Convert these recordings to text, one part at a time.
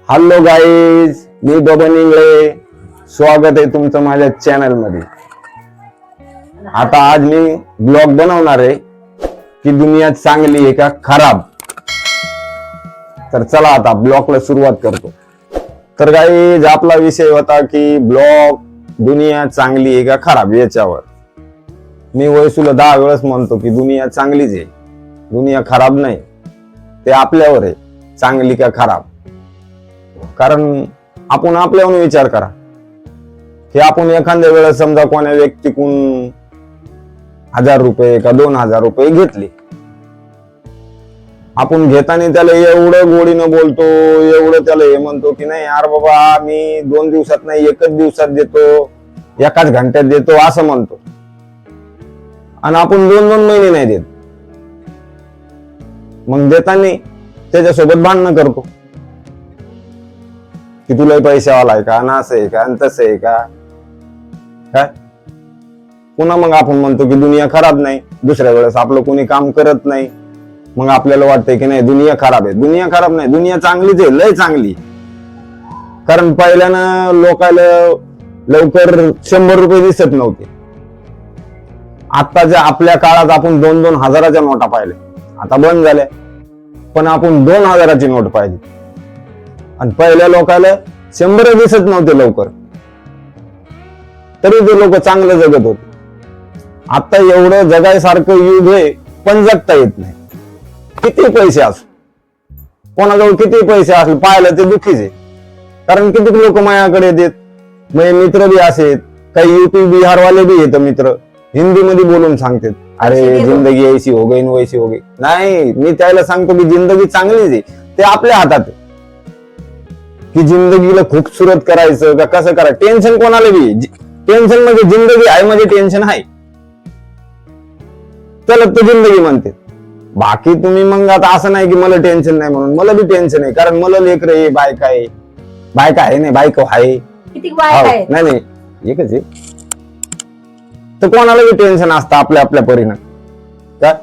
Hello guys, मी बबन इंगळे. स्वागत आहे तुमचं माझ्या चॅनल मध्ये. आता आज मी ब्लॉग बनवणार आहे की दुनिया चांगली आहे का खराब. तर चला आता ब्लॉगला सुरुवात करतो. तर गाईज, आपला विषय होता की ब्लॉग दुनिया चांगली आहे का खराब याच्यावर. मी वयसूला 10 वेळेस म्हणतो की दुनिया चांगलीच आहे, दुनिया खराब नाही. ते आपल्यावर आहे चांगली का खराब. कारण आपण आपल्याहून विचार करा की आपण एखाद्या वेळेस समजा कोणा व्यक्तीकडून 1000 रुपये का 2000 रुपये घेतले, आपण घेताना त्याला एवढं गोडीनं बोलतो, एवढं त्याला हे म्हणतो की नाही यार बाबा मी 2 दिवसात नाही 1च दिवसात देतो, 1च घंट्यात देतो असं म्हणतो. आणि आपण 2-2 महिने नाही देत. मग देताना त्याच्यासोबत भांडणं करतो की तुला पैशावाला आहे का, ना असं आहे का, तसं आहे का. काय पुन्हा मग आपण म्हणतो की दुनिया खराब नाही. दुसऱ्या वेळेस आपलं कोणी काम करत नाही, मग आपल्याला वाटतंय की नाही दुनिया खराब आहे. दुनिया खराब नाही, दुनिया चांगलीच आहे, लय चांगली. कारण पहिल्यानं लोकांना लवकर 100 रुपये दिसत नव्हते. आताच्या आपल्या काळात आपण 2-2 हजाराच्या नोटा पाहिल्या, आता बंद झाल्या. पण आपण 2 हजाराची नोट पाहिली. आणि पहिल्या लोकांना 100 दिसत नव्हते लवकर, तरी ते लोक चांगलं जगत होते. आता एवढं जगायसारखं युग आहे पण जगता येत नाही. किती पैसे असो, कोणाजवळ किती पैसे असले पाहिलं ते दुःखीच आहे. कारण किती लोक माझ्याकडे देत, माझे मित्र बी असे, काही यूपी बिहारवाले बी येत मित्र, हिंदी मध्ये बोलून सांगतात अरे जिंदगी ऐसी हो गई वैसी हो गई. नाही, मी त्याला सांगतो की जिंदगी चांगलीच आहे, ते आपल्या हातात आहे की जिंदगीला खूबसूरत करायचं का कसं करायचं. टेन्शन कोणाला बी, टेन्शन म्हणजे जिंदगी आहे म्हणजे टेन्शन आहे, त्याला तो जिंदगी म्हणते. बाकी तुम्ही मग आता असं नाही की मला टेन्शन नाही म्हणून, मला बी टेन्शन आहे. कारण मला लेकर आहे, बायका आहे, बायका आहे नाही बायको आहे, नाही नाही एकच आहे. तर कोणाला बी टेन्शन असतं आपल्या आपल्या परीनं. काय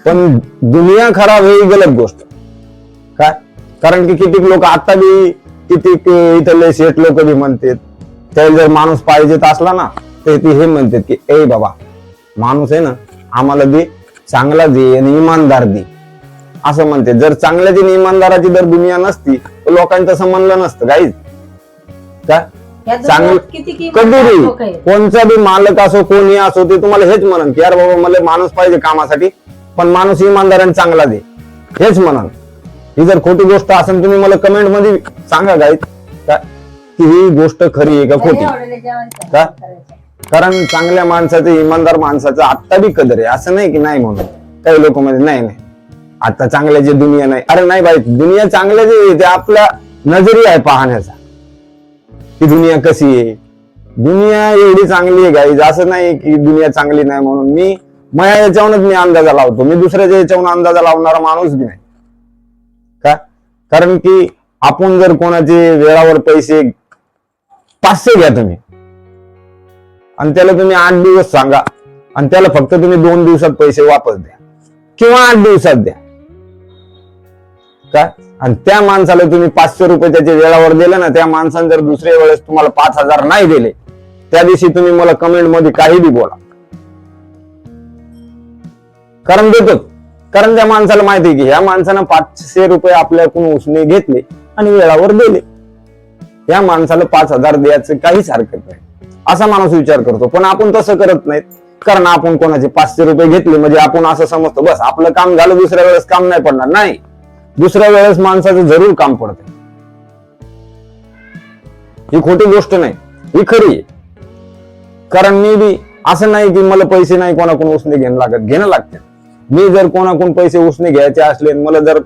पण दुनिया खराब ही गलत गोष्ट. काय कारण की किती लोक आता बी किती इथले शेठ लोक बी म्हणतात, त्याला जर माणूस पाहिजेत असला ना तर ते हे म्हणतात की ए बाबा माणूस आहे ना आम्हाला दे, चांगला दे आणि इमानदार दे असं म्हणते. जर चांगल्याची आणि इमानदाराची जर दुनिया नसती तर लोकांचं तसं म्हणलं नसतं काहीच. काय चांगलं कधी कोणचा बी मालक असो कोणी असो ते तुम्हाला हेच म्हणन की यार बाबा मला माणूस पाहिजे कामासाठी, पण माणूस इमानदार आणि चांगला दे, हेच म्हणन. ही जर खोटी गोष्ट असेल तुम्ही मला कमेंट मध्ये सांगा गाईत का की ही गोष्ट खरी आहे का खोटी. का कारण चांगल्या माणसाचं इमानदार माणसाचं आत्ता बी कदर आहे, असं नाही की नाही म्हणून. काही लोक म्हणजे नाही नाही आता चांगल्याची दुनिया नाही. अरे नाही बाई, दुनिया चांगल्याची, ते आपल्या नजरी आहे पाहण्याचा की दुनिया कशी आहे. दुनिया एवढी चांगली आहे गाईज, असं नाही की दुनिया चांगली नाही म्हणून. मी माझ्या याच्यावरच मी अंदाजा लावतो, मी दुसऱ्याच्या याच्यावरून अंदाजा लावणारा माणूस बी नाही. का कारण की आपण जर कोणाचे वेळावर पैसे 500 घ्या तुम्ही आणि त्याला तुम्ही 8 दिवस सांगा आणि त्याला फक्त तुम्ही 2 दिवसात पैसे वापस द्या किंवा 8 दिवसात द्या. काय आणि त्या माणसाला तुम्ही 500 रुपये त्याच्या वेळावर दिले ना, त्या माणसाने जर दुसऱ्या वेळेस तुम्हाला 5000 नाही दिले, त्या दिवशी तुम्ही मला कमेंट मध्ये काही बी बोला, कारण देतो. कारण त्या माणसाला माहिती आहे की ह्या माणसानं 500 रुपये आपल्याकडून उसने घेतले आणि वेळावर दिले, या माणसाला 5000 द्यायचं काहीच हरकत नाही असा माणूस विचार करतो. पण आपण तसं करत नाहीत. कारण आपण कोणाचे 500 रुपये घेतले म्हणजे आपण असं समजतो बस आपलं काम झालं, दुसऱ्या वेळेस काम नाही पडणार. नाही, दुसऱ्या वेळेस माणसाचं जरूर काम पडते. ही खोटी गोष्ट नाही, ही खरी आहे. कारण मी बी असं नाही की मला पैसे नाही कोणाकडून उसने घेणं लागते. मी जर कोणाकडून पैसे उसने घ्यायचे असले, मला जर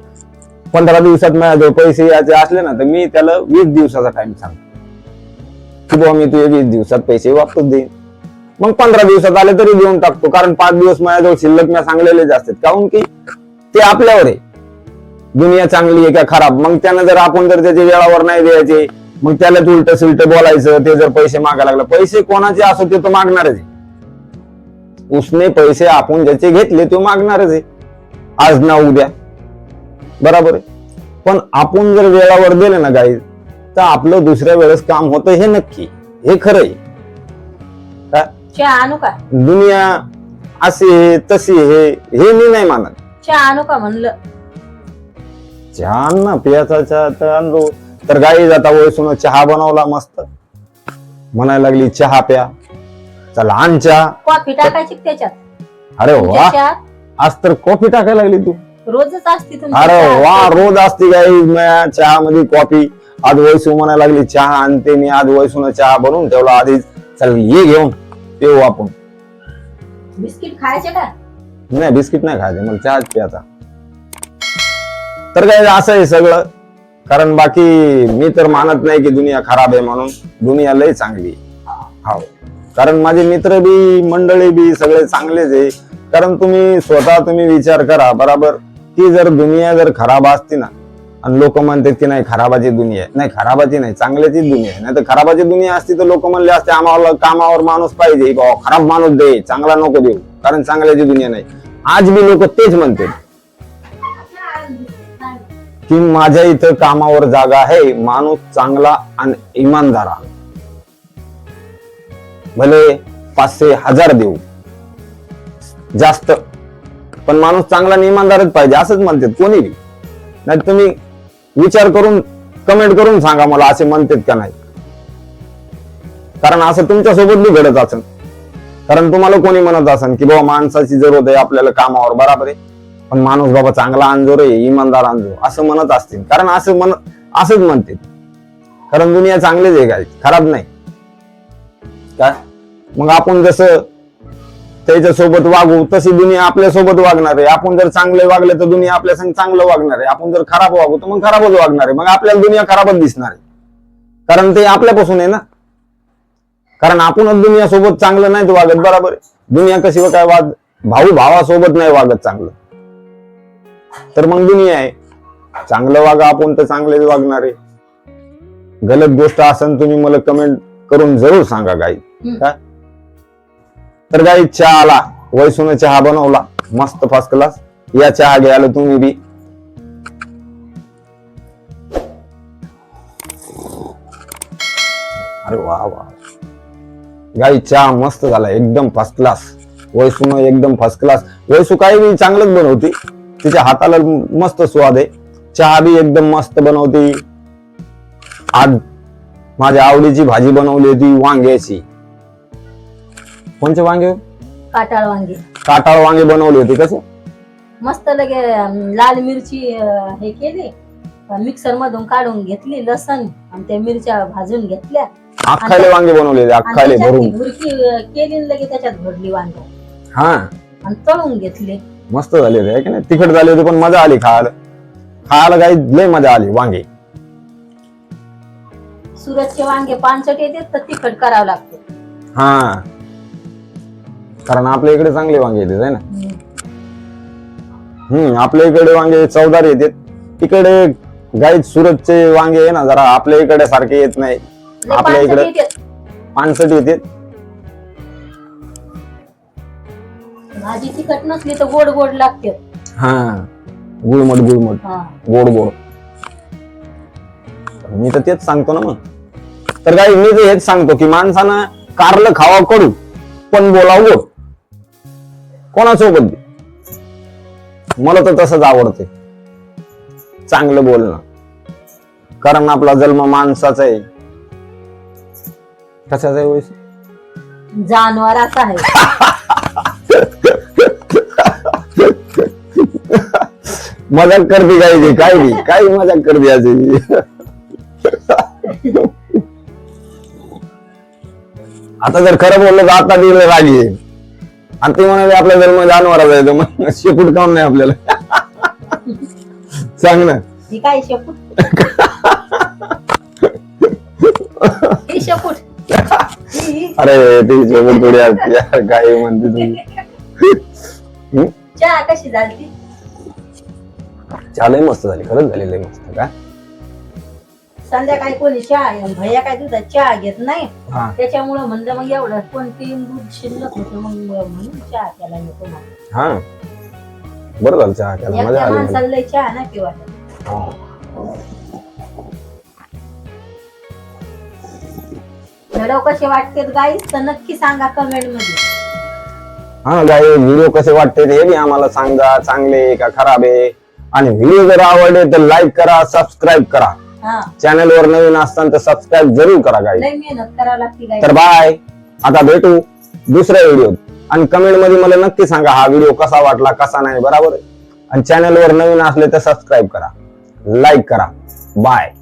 15 दिवसात माझ्याजवळ पैसे यायचे असले ना तर मी त्याला 20 दिवसाचा टाइम सांगतो की बाबा मी तुझे 20 दिवसात पैसे वापस देईन. मग 15 दिवसात आले तरी देऊन टाकतो. कारण 5 दिवस माझ्याजवळ शिल्लक मी सांगलेलेच असतात. काहून की ते आपल्यावर आहे दुनिया चांगली आहे का खराब. मग त्यानं जर आपण जर त्याचे वेळावर नाही द्यायचे, मग त्याला उलट सुलट बोलायचं, ते जर पैसे मागायला लागला, पैसे कोणाचे असो ते तो मागणारच आहे. उसने पैसे आपण ज्याचे घेतले तो मागणारच आहे आज ना उद्या, बरोबर आहे. पण आपण जर वेळावर दिले ना गाई तर आपलं दुसऱ्या वेळेस काम होतं हे नक्की, हे खरंय. चहा आणू का? दुनिया अशी आहे तशी आहे हे मी नाही मानत. चहा आणू का म्हणलं? चहा आण ना, पियाचा चहा तर आणलो. तर गाई जाता वयसून चहा बनवला मस्त, म्हणायला लागली चहा प्या, चला आण चहा. कॉफी टाकायची का त्याच्यात? अरे तुमच्या वा, चहात आज तर कॉफी टाकायला लागली तू. रोजच असते तुमच्या अरे चहात. वा, रोज असते गाई चहा मध्ये कॉफी. आज वयसू म्हणायला लागली चहा आणते मी, आज वयसून चहा बनवून ठेवला आधीच, चल ये घेऊन पिऊ आपण. बिस्किट खायचे का? नाही बिस्किट नाही खायचे, मला चहाच प्यायचा. तर काय असं आहे सगळं. कारण बाकी मी तर मानत नाही की दुनिया खराब आहे म्हणून, दुनिया लय चांगली हो. कारण माझे मित्र बी मंडळी बी सगळे चांगलेच आहे. कारण तुम्ही विचार करा बरोबर, की जर दुनिया जर खराब असती ना, आणि लोक म्हणतात की नाही खराबाची दुनिया आहे, नाही खराबाची नाही चांगल्याची दुनिया आहे. नाही तर खराबाची दुनिया असती तर लोक म्हणले असते आम्हाला कामावर माणूस पाहिजे, खराब माणूस दे, चांगला नको देऊ, कारण चांगल्याची दुनिया नाही. आज बी लोक तेच म्हणतात की माझ्या इथं कामावर जागा आहे, माणूस चांगला आणि इमानदार, भले 500,000 देऊ जास्त, पण माणूस चांगला आणि इमानदारच पाहिजे असंच म्हणतात कोणी बी. नाही तुम्ही विचार करून कमेंट करून सांगा मला असे म्हणतात का नाही. कारण असं तुमच्या सोबत बी घडत असेल. कारण तुम्हाला कोणी म्हणत असेल की बाबा माणसाची जरूरत आहे आपल्याला कामावर, बरोबर आहे, पण माणूस बाबा चांगला अंजोर आहे, इमानदार अंजोर असं म्हणत असतील. कारण असंच म्हणते. कारण दुनिया चांगलीच आहे काय, खराब नाही काय. मग आपण जसं त्याच्या सोबत वागू तशी दुनिया आपल्या सोबत वागणार आहे. आपण जर चांगले वागले तर दुनिया आपल्या संग चांगलं वागणार आहे. आपण जर खराब वागू तर मग खराबच वागणार आहे. मग आपल्याला दुनिया खराबच दिसणार आहे. कारण ते आपल्यापासून आहे ना. कारण आपणच दुनिया सोबत चांगलं नाही वागत, बरोबर आहे. दुनिया कशी काय भाऊ भावासोबत नाही वागत चांगलं, तर मग दुनिया आहे. चांगलं वागा आपण तर चांगलेच वागणार आहे. गलत गोष्ट असेल तुम्ही मला कमेंट करून जरूर सांगा गाई. काय तर गाई चहा आला, वयसून चहा बनवला मस्त फर्स्ट क्लास. या चहा घ्यायला तुम्ही बी. अरे वा वा, गाई चहा मस्त झाला एकदम फर्स्ट क्लास. वयसून एकदम फर्स्ट क्लास. वयसू काही बी चांगलंच बनवती, तिच्या हाताला मस्त स्वाद आहे. चहा बी एकदम मस्त बनवती. आज माझ्या आवडीची भाजी बनवली होती वांग्याची. कोणचे वांगे? काटाळ वांगे. काटाळ वांगे बनवले होते. कसे मस्त लगे लाल मिरची हे केली, मिक्सर मधून काढून घेतली, लसण आणि त्या मिरच्या भाजून घेतल्या, अख्खाले वांगे बनवले होते, अख्खाले भरून भुरकी केली लगे त्याच्यात भरली वांगे. हा, आणि तळून घेतले. मस्त झाले होते की नाही. तिखट झाले होते पण मजा आली खायला काही लय मजा आली. वांगे सुरतचे वांगे पानसट येतात तर तिखट करावं लागते. हा, कारण आपल्या इकडे चांगले वांगे येतात आहे ना. आपल्या इकडे वांगे चवदार येतात. तिकडे गाई सुरतचे वांगे आहे ना जरा आपल्या इकडे सारखे येत नाही. आपल्या इकडे पानसट येतात. भाजी तिखट नसली तर गोड गोड लागते. हा, गुळमट गोड गोड. मी तर तेच सांगतो ना. मग तर गाई मी तर हेच सांगतो की माणसानं कारलं खावा कडू पण बोलावं गोड. कोणासोबत मला तर तसंच आवडते, चांगलं बोलणं. कारण आपला जन्म माणसाचा आहे. कशाचा आहे वयस? जानवराचा आहे. मजाक करते काही मजाक करते अशी. आता जर खरं बोललं तर आता तिला रागी आहे. आणि ते म्हणाले आपला जन्म जानवराचा आहे, मग शेपूट काऊन नाही आपल्याला? सांग ना. काय शेपूट? शेपूट अरे ती शेपूट थोडी असते यार, काय म्हणते तुम्ही. चहा कशी झाली? चहा लय मस्त झाली, खरंच झाली लय मस्त. काय संध्याकाळी कोणी चहा, भैया काय दुधात चहा घेत नाही, त्याच्यामुळे म्हणलं मग एवढं कोणती दूध शिल्लक होतं मग म्हणून चहा केला येतो. हा, बरं झालं चहा केला, मजा आली. माणसाला लय चहा नाही पिवा. व्हिडिओ कसे वाटते गाईस तर नक्की सांगा कमेंट मध्ये. हा गाई व्हिडिओ कसे वाटते हे बी आम्हाला सांगा, चांगले का खराब आहे. आणि व्हिडिओ जर आवडले तर लाईक करा, सबस्क्राईब करा. चॅनल वर नवीन असताना तर सबस्क्राईब जरूर करा गाई. लय मेहनत करावं लागते गाईस. तर बाय, आता भेटू दुसऱ्या व्हिडिओत. आणि कमेंट मध्ये मला नक्की सांगा हा व्हिडिओ कसा वाटला, कसा नाही. बरोबर. आणि चॅनल वर नवीन असले तर सबस्क्राईब करा, लाईक करा. बाय.